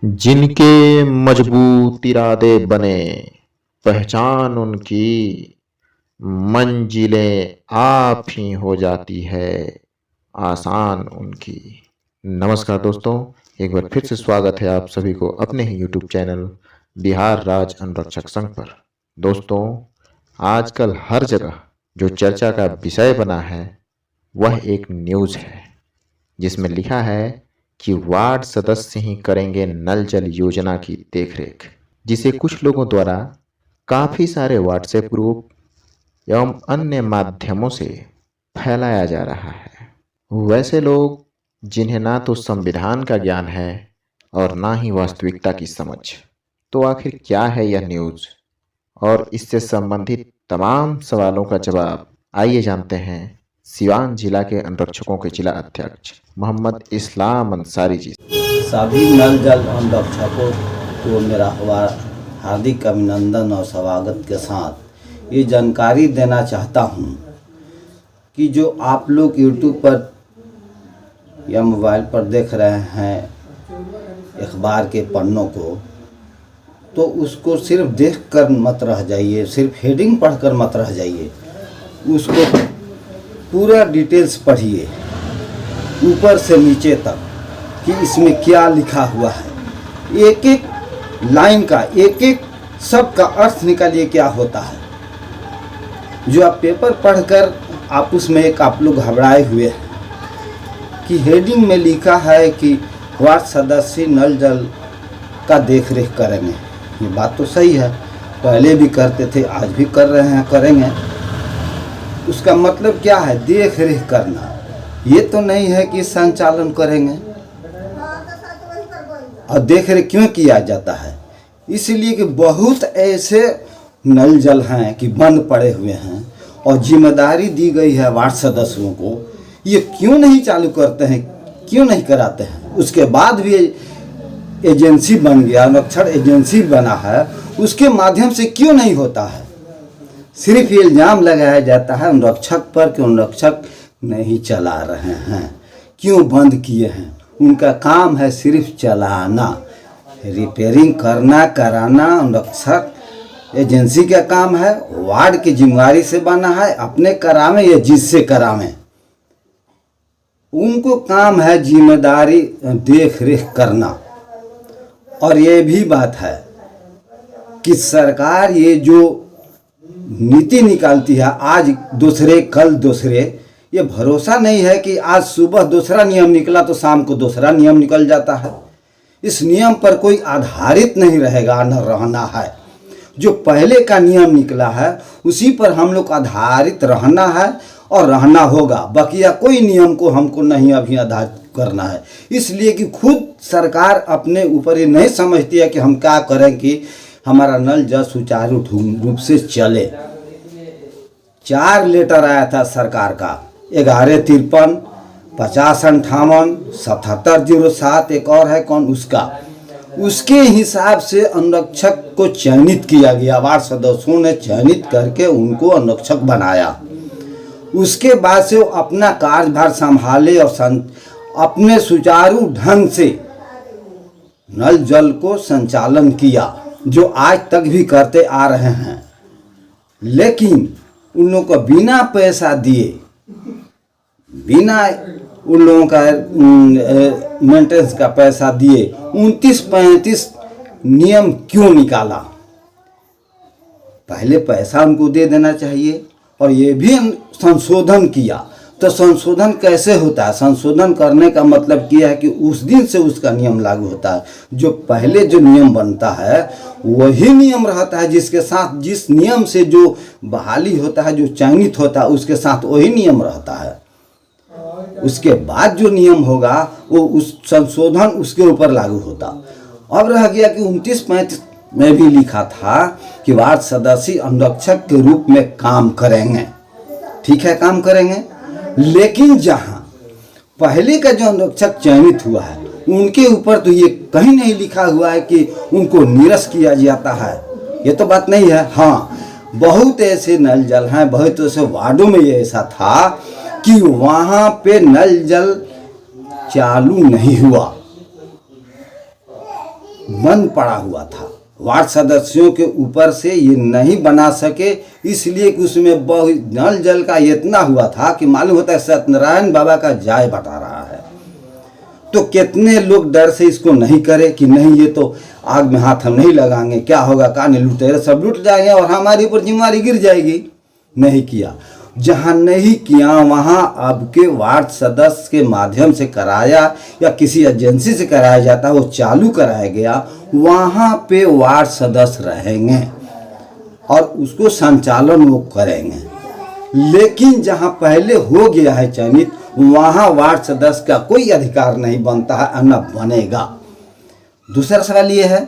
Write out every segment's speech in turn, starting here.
जिनके मजबूत इरादे बने, पहचान उनकी, मंजिलें आप ही हो जाती है आसान उनकी। नमस्कार दोस्तों, एक बार फिर से स्वागत है आप सभी को अपने ही यूट्यूब चैनल बिहार राज्य अनुरक्षक संघ पर। दोस्तों, आजकल हर जगह जो चर्चा का विषय बना है वह एक न्यूज़ है जिसमें लिखा है कि वार्ड सदस्य ही करेंगे नल जल योजना की देखरेख, जिसे कुछ लोगों द्वारा काफ़ी सारे व्हाट्सएप ग्रुप एवं अन्य माध्यमों से फैलाया जा रहा है। वैसे लोग जिन्हें ना तो संविधान का ज्ञान है और ना ही वास्तविकता की समझ, तो आखिर क्या है यह न्यूज़ और इससे संबंधित तमाम सवालों का जवाब आइए जानते हैं सिवान जिला के अनुरक्षकों के जिला अध्यक्ष मोहम्मद इस्लाम अंसारी जी। सभी नल जल अनुरक्षकों को मेरा हार्दिक अभिनंदन और स्वागत के साथ ये जानकारी देना चाहता हूँ कि जो आप लोग YouTube पर या मोबाइल पर देख रहे हैं अखबार के पन्नों को, तो उसको सिर्फ देखकर मत रह जाइए, सिर्फ हेडिंग पढ़कर मत रह जाइए, उसको पूरा डिटेल्स पढ़िए ऊपर से नीचे तक कि इसमें क्या लिखा हुआ है। एक एक लाइन का, एक एक शब्द का अर्थ निकालिए क्या होता है। जो आप पेपर पढ़कर आप उसमें आप लोग घबराए हुए हैं कि हेडिंग में लिखा है कि वार्ड सदस्य नल जल का देखरेख करेंगे। ये बात तो सही है, पहले भी करते थे, आज भी कर रहे हैं, करेंगे। उसका मतलब क्या है? देख रेख करना। ये तो नहीं है कि संचालन करेंगे। और देख रेख क्यों किया जाता है? इसलिए कि बहुत ऐसे नल जल हैं कि बंद पड़े हुए हैं और जिम्मेदारी दी गई है वार्ड सदस्यों को, ये क्यों नहीं चालू करते हैं, क्यों नहीं कराते हैं? उसके बाद भी एजेंसी बन गया, अनुरक्षण एजेंसी बना है, उसके माध्यम से क्यों नहीं होता है? सिर्फ ये इल्ज़ाम लगाया जाता है अनुरक्षक पर कि अनुरक्षक नहीं चला रहे हैं, क्यों बंद किए हैं। उनका काम है सिर्फ चलाना, रिपेयरिंग करना, कराना अनुरक्षक एजेंसी का काम है। वार्ड की जिम्मेदारी से बना है, अपने करावें या जिससे करावें, उनको काम है जिम्मेदारी देख रेख करना। और ये भी बात है कि सरकार ये जो नीति निकालती है, आज दूसरे कल दूसरे, ये भरोसा नहीं है कि आज सुबह दूसरा नियम निकला तो शाम को दूसरा नियम निकल जाता है। इस नियम पर कोई आधारित नहीं रहेगा, न रहना है। जो पहले का नियम निकला है उसी पर हम लोग आधारित रहना है और रहना होगा। बकिया कोई नियम को हमको नहीं अभी आधारित करना है। इसलिए कि खुद सरकार अपने ऊपर ये नहीं समझती है कि हम क्या करें कि हमारा नल जल सुचारू रूप से चले। 4 लेटर आया था सरकार का, 1153, 5058, 7707, एक और है कौन, उसके हिसाब से अनुरक्षक को चयनित किया गया। वार्ड सदस्यों ने चयनित करके उनको अनुरक्षक बनाया। उसके बाद से वो अपना कार्यभार संभाले और अपने सुचारू ढंग से नल जल को संचालन किया, जो आज तक भी करते आ रहे हैं। लेकिन उन लोगों को बिना पैसा दिए, बिना उन लोगों का मेंटेनेंस का पैसा दिए 29-35 नियम क्यों निकाला? पहले पैसा उनको दे देना चाहिए। और ये भी संशोधन किया, तो संशोधन कैसे होता है? संशोधन करने का मतलब क्या है कि उस दिन से उसका नियम लागू होता है। जो पहले जो नियम बनता है वही नियम रहता है, जिसके साथ जिस नियम से जो बहाली होता है, जो चयनित होता है, उसके साथ वही नियम रहता है। उसके बाद जो नियम होगा वो उस संशोधन उसके ऊपर लागू होता। अब रह गया कि 29-35 में भी लिखा था कि वार्ड सदस्य अनुरक्षक के रूप में काम करेंगे। ठीक है, काम करेंगे, लेकिन जहां पहले का जो अनुरक्षक चयनित हुआ है उनके ऊपर तो ये कहीं नहीं लिखा हुआ है कि उनको निरस्त किया जाता है। ये तो बात नहीं है। हाँ, बहुत ऐसे नल जल हैं, बहुत ऐसे वार्डों में ये ऐसा था कि वहाँ पे नल जल चालू नहीं हुआ। बंद पड़ा हुआ था, वार्ड सदस्यों के ऊपर से ये नहीं बना सके, इसलिए कि उसमें बहुत नल जल का इतना हुआ था कि मालूम होता है सत्यनारायण बाबा का जाय बता रहा है। तो कितने लोग डर से इसको नहीं करे कि नहीं ये तो आग में हाथ हम नहीं लगाएंगे, क्या होगा, कान लुटेरे सब लुट जाएंगे और हमारे ऊपर जिम्मेवारी गिर जाएगी। नहीं किया, जहाँ नहीं किया वहाँ आपके वार्ड सदस्य के माध्यम से कराया या किसी एजेंसी से कराया जाता वो चालू कराया गया, वहाँ पे वार्ड सदस्य रहेंगे और उसको संचालन वो करेंगे। लेकिन जहाँ पहले हो गया है चयनित, वहाँ वार्ड सदस्य का कोई अधिकार नहीं बनता है, न बनेगा। दूसरा सवाल ये है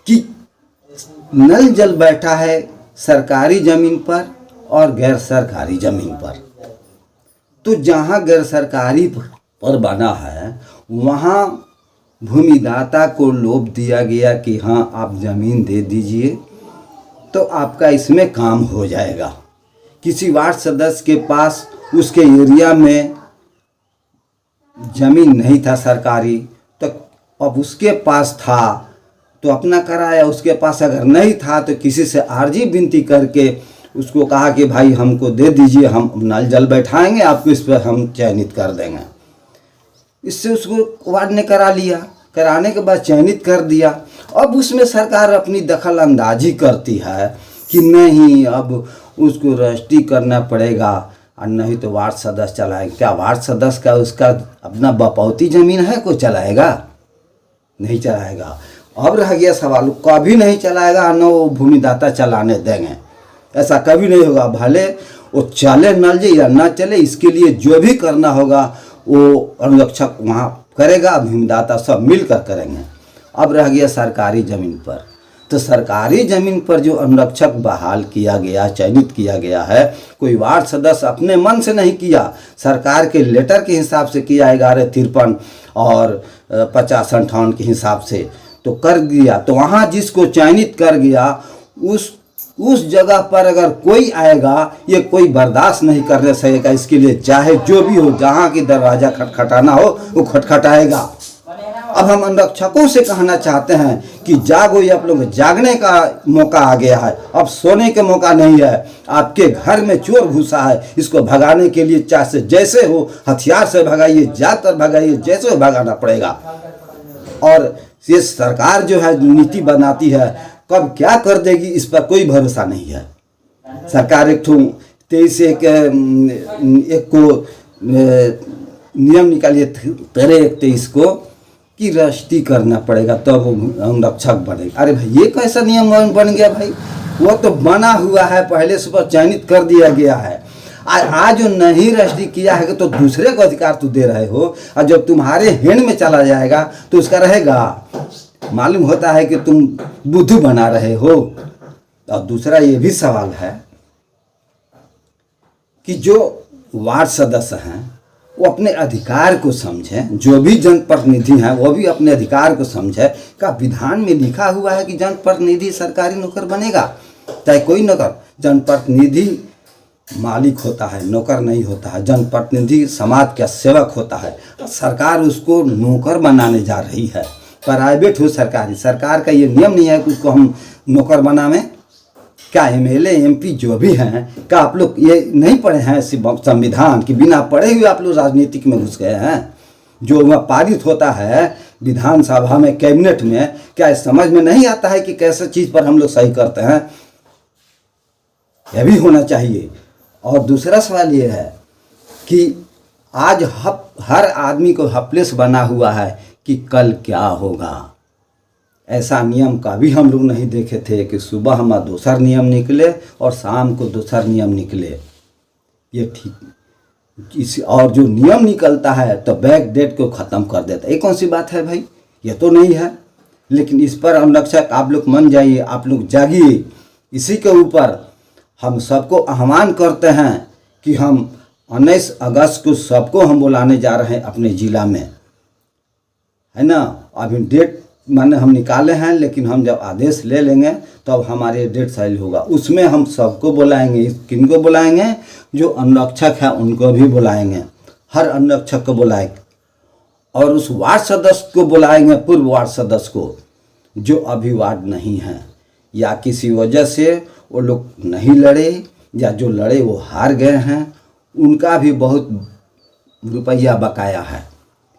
कि नल जल बैठा है सरकारी जमीन पर और गैर सरकारी जमीन पर। तो जहाँ गैर सरकारी पर बना है वहाँ भूमिदाता को लोभ दिया गया कि हाँ आप ज़मीन दे दीजिए तो आपका इसमें काम हो जाएगा। किसी वार्ड सदस्य के पास उसके एरिया में ज़मीन नहीं था सरकारी, तो अब उसके पास था तो अपना कराया, उसके पास अगर नहीं था तो किसी से आर्जी विनती करके उसको कहा कि भाई हमको दे दीजिए, हम नल जल बैठाएंगे, आपको इस पर हम चयनित कर देंगे। इससे उसको वार्ड ने करा लिया, कराने के बाद चयनित कर दिया। अब उसमें सरकार अपनी दखल अंदाजी करती है कि नहीं अब उसको रजिस्ट्री करना पड़ेगा और नहीं तो वार्ड सदस्य चलाएगा। क्या वार्ड सदस्य का उसका अपना बपौती ज़मीन है, कोई चलाएगा? नहीं चलाएगा। अब रह गया सवाल, कभी नहीं चलाएगा न वो भूमिदाता चलाने देंगे, ऐसा कभी नहीं होगा। भले वो चले नल जी या ना चले, इसके लिए जो भी करना होगा वो अनुरक्षक वहाँ करेगा, भूमिदाता सब मिलकर करेंगे। अब रह गया सरकारी ज़मीन पर, तो सरकारी ज़मीन पर जो अनुरक्षक बहाल किया गया, चयनित किया गया है, कोई वार्ड सदस्य अपने मन से नहीं किया, सरकार के लेटर के हिसाब से किया 1153 और 50-58 के हिसाब से तो कर दिया। तो वहाँ जिसको चयनित कर गया उस जगह पर अगर कोई आएगा ये कोई बर्दाश्त नहीं करने सकेगा। इसके लिए चाहे जो भी हो, जहाँ की दरवाज़ा खटखटाना हो वो खटखटाएगा। अब हम अनुरक्षकों से कहना चाहते हैं कि जागो, ये आप लोग जागने का मौका आ गया है, अब सोने का मौका नहीं है। आपके घर में चोर घुसा है, इसको भगाने के लिए चाहे जैसे हो हथियार से भगाइए, जाग कर भगाइए, जैसे हो भगाना पड़ेगा। और ये सरकार जो है नीति बनाती है, कब क्या कर देगी इस पर कोई भरोसा नहीं है। सरकार एक 23 को नियम निकालिए 13/1/23 को कि रजिस्ट्री करना पड़ेगा तब अनुरक्षक बनेगा। अरे भाई ये कैसा नियम बन गया भाई? वो तो बना हुआ है, पहले से पर चयनित कर दिया गया है। आज जो नहीं रजिस्ट्री किया है तो दूसरे को अधिकार तो दे रहे हो, और जब तुम्हारे हैंड में चला जाएगा तो उसका रहेगा। मालूम होता है कि तुम बुद्धू बना रहे हो। और दूसरा ये भी सवाल है कि जो वार्ड सदस्य हैं वो अपने अधिकार को समझें, जो भी जनप्रतिनिधि हैं वो भी अपने अधिकार को समझे। का विधान में लिखा हुआ है कि जनप्रतिनिधि सरकारी नौकर बनेगा? चाहे कोई नौकर, जनप्रतिनिधि मालिक होता है, नौकर नहीं होता है। जनप्रतिनिधि समाज का सेवक होता है। सरकार उसको नौकर बनाने जा रही है, प्राइवेट हो सरकारी। सरकार का ये नियम नहीं है कि उसको हम नौकर बनावें। क्या MLA MP जो भी हैं, क्या आप लोग ये नहीं पढ़े हैं संविधान कि बिना पढ़े हुए आप लोग राजनीतिक में घुस गए हैं? जो वह पारित होता है विधानसभा में, कैबिनेट में, क्या समझ में नहीं आता है कि कैसे चीज़ पर हम लोग सही करते हैं? यह भी होना चाहिए। और दूसरा सवाल ये है कि आज हर आदमी को हेल्पलेस बना हुआ है कि कल क्या होगा। ऐसा नियम कभी हम लोग नहीं देखे थे कि सुबह हमारा दूसरा नियम निकले और शाम को दूसरा नियम निकले। ये ठीक इस और जो नियम निकलता है तो बैक डेट को ख़त्म कर देता है। ये कौन सी बात है भाई? ये तो नहीं है। लेकिन इस पर अनुरक्षक आप लोग मन जाइए, आप लोग जागिए। इसी के ऊपर हम सबको आह्वान करते हैं कि हम 19 अगस्त को सबको हम बुलाने जा रहे हैं अपने ज़िला में, है ना। अभी डेट माने हम निकाले हैं, लेकिन हम जब आदेश ले लेंगे तब हमारे डेट साइल होगा। उसमें हम सबको बुलाएंगे। किनको बुलाएंगे? जो अनुरक्षक है उनको भी बुलाएंगे, हर अनुरक्षक को बुलाएंगे। और उस वार्ड सदस्य को बुलाएंगे, पूर्व वार्ड सदस्य को, जो अभी वार्ड नहीं है, या किसी वजह से वो लोग नहीं लड़े या जो लड़े वो हार गए हैं, उनका भी बहुत रुपया बकाया है।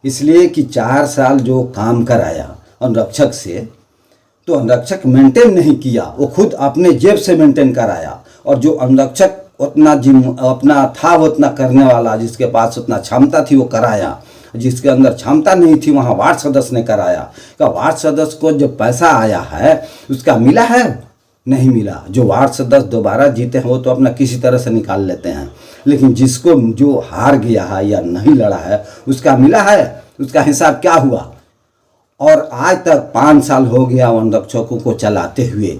इसलिए कि 4 साल जो काम कराया अनुरक्षक से, तो अनुरक्षक मेंटेन नहीं किया, वो खुद अपने जेब से मेंटेन कराया। और जो अनुरक्षक उतना अपना था उतना करने वाला, जिसके पास उतना क्षमता थी वो कराया, जिसके अंदर क्षमता नहीं थी वहाँ वार्ड सदस्य ने कराया। का वार्ड सदस्य को जो पैसा आया है उसका मिला है? नहीं मिला। जो वार्ड सदस्य दोबारा जीते हैं वो तो अपना किसी तरह से निकाल लेते हैं, लेकिन जिसको जो हार गया है या नहीं लड़ा है उसका मिला है? उसका हिसाब क्या हुआ? और आज तक 5 साल हो गया अनुरक्षकों को चलाते हुए,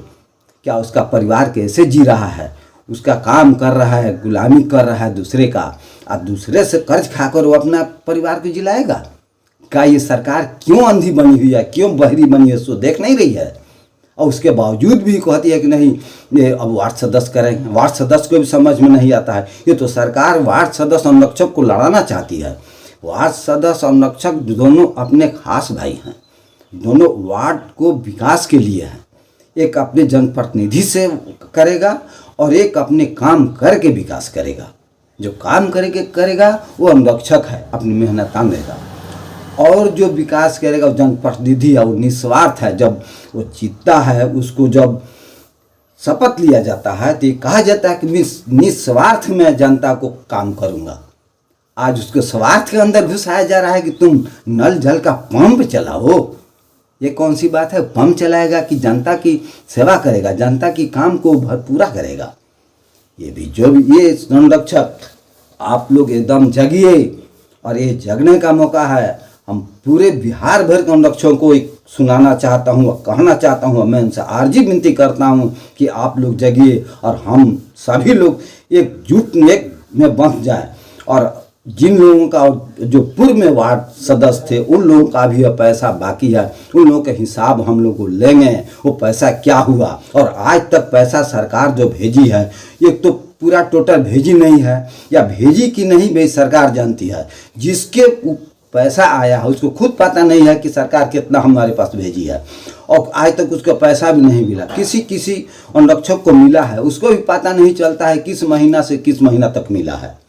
क्या उसका परिवार कैसे जी रहा है? उसका काम कर रहा है, गुलामी कर रहा है दूसरे का, और दूसरे से कर्ज खाकर वो अपना परिवार को जिलाएगा? क्या ये सरकार क्यों अंधी बनी हुई है, क्यों बहरी बनी है, उसको देख नहीं रही है? और उसके बावजूद भी कहती है कि नहीं ये अब वार्ड सदस्य करेंगे। वार्ड सदस्य को भी समझ में नहीं आता है। ये तो सरकार वार्ड सदस्य अनुरक्षक को लड़ाना चाहती है। वार्ड सदस्य अनुरक्षक दोनों अपने खास भाई हैं, दोनों वार्ड को विकास के लिए हैं। एक अपने जनप्रतिनिधि से करेगा और एक अपने काम करके विकास करेगा। जो काम करेगा वो अनुरक्षक है, अपनी मेहनत देगा, और जो विकास करेगा वो जनप्रतिनिधि है, वो निस्वार्थ है। जब वो जीतता है, उसको जब शपथ लिया जाता है तो ये कहा जाता है कि निस्वार्थ में जनता को काम करूँगा। आज उसको स्वार्थ के अंदर घुसाया जा रहा है कि तुम नल जल का पंप चलाओ। ये कौन सी बात है? पंप चलाएगा कि जनता की सेवा करेगा, जनता की काम को पूरा करेगा? ये भी जो भी ये संरक्षक, आप लोग एकदम जगिए, और ये जगने का मौका है। हम पूरे बिहार भर के अनुरक्षकों को एक सुनाना चाहता हूँ, कहना चाहता हूँ, मैं उनसे आर्जी विनती करता हूँ कि आप लोग जगिए और हम सभी लोग एकजुट में बंध जाए। और जिन लोगों का जो पूर्व में वार्ड सदस्य थे उन लोगों का भी पैसा बाकी है, उन लोगों के हिसाब हम लोग को लेंगे, वो पैसा क्या हुआ। और आज तक पैसा सरकार जो भेजी है, एक तो पूरा टोटल भेजी नहीं है, या भेजी कि नहीं भाई सरकार जानती है। जिसके पैसा आया है उसको खुद पता नहीं है कि सरकार कितना हमारे पास भेजी है, और आज तक उसका पैसा भी नहीं मिला। किसी अनुरक्षक को मिला है, उसको भी पता नहीं चलता है किस महीना से किस महीना तक मिला है।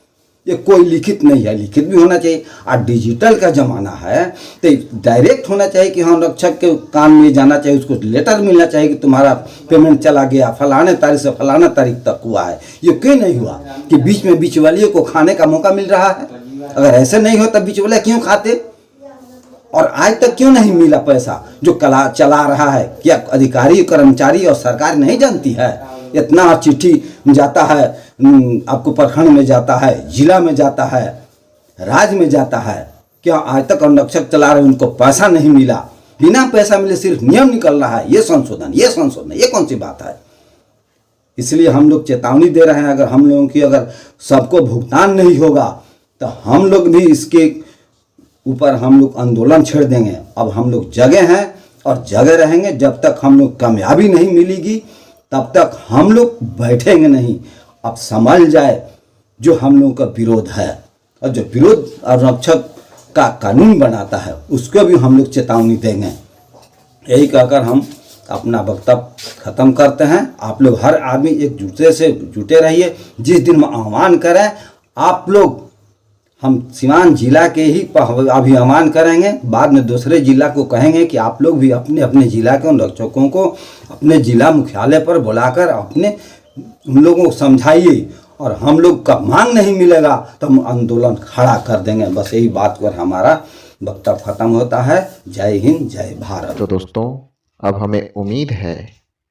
ये कोई लिखित नहीं है, लिखित भी होना चाहिए। और डिजिटल का ज़माना है तो डायरेक्ट होना चाहिए कि हाँ अनुरक्षक के कान में जाना चाहिए, उसको लेटर मिलना चाहिए कि तुम्हारा पेमेंट चला गया, फलाने तारीख से फलाना तारीख तक हुआ है। ये क्यों नहीं हुआ कि बीच में बिचौलिए को खाने का मौका मिल रहा है? अगर ऐसे नहीं हो तब बिचौलिया क्यों खाते? और आज तक क्यों नहीं मिला पैसा जो चला रहा है? क्या अधिकारी कर्मचारी और सरकार नहीं जानती है? इतना चिट्ठी जाता है, आपको प्रखंड में जाता है, जिला में जाता है, राज्य में जाता है, क्या आज तक अनुरक्षक चला रहे उनको पैसा नहीं मिला? बिना पैसा मिले सिर्फ नियम निकल रहा है, ये संशोधन, ये कौन सी बात है? इसलिए हम लोग चेतावनी दे रहे हैं, अगर हम लोगों की अगर सबको भुगतान नहीं होगा तो हम लोग भी इसके ऊपर हम लोग आंदोलन छेड़ देंगे। अब हम लोग जगे हैं और जगे रहेंगे, जब तक हम लोग कामयाबी नहीं मिलेगी तब तक हम लोग बैठेंगे नहीं। अब समझ जाए जो हम लोगों का विरोध है, और जो विरोध आरक्षक का कानून बनाता है उसको भी हम लोग चेतावनी देंगे। यही कहकर हम अपना वक्तव्य खत्म करते हैं। आप लोग हर आदमी एक जुटे रहिए। जिस दिन हम आह्वान करें आप लोग, हम सिवान जिला के ही अभी आह्वान करेंगे, बाद में दूसरे जिला को कहेंगे कि आप लोग भी अपने अपने जिला के अनुरक्षकों को अपने जिला मुख्यालय पर बुलाकर अपने उन लोगों को समझाइए, और हम लोग का मांग नहीं मिलेगा तो हम आंदोलन खड़ा कर देंगे। बस यही बात पर हमारा वक्तव्य खत्म होता है। जय हिंद, जय भारत। तो दोस्तों, अब हमें उम्मीद है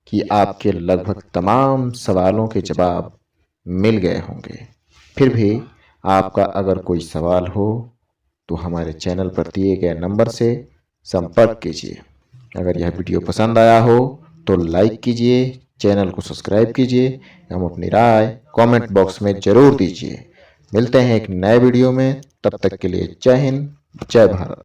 कि आपके लगभग तमाम सवालों के जवाब मिल गए होंगे। फिर भी आपका अगर कोई सवाल हो तो हमारे चैनल पर दिए गए नंबर से संपर्क कीजिए। अगर यह वीडियो पसंद आया हो तो लाइक कीजिए, चैनल को सब्सक्राइब कीजिए एवं अपनी राय कमेंट बॉक्स में ज़रूर दीजिए। मिलते हैं एक नए वीडियो में, तब तक के लिए जय हिंद, जय भारत।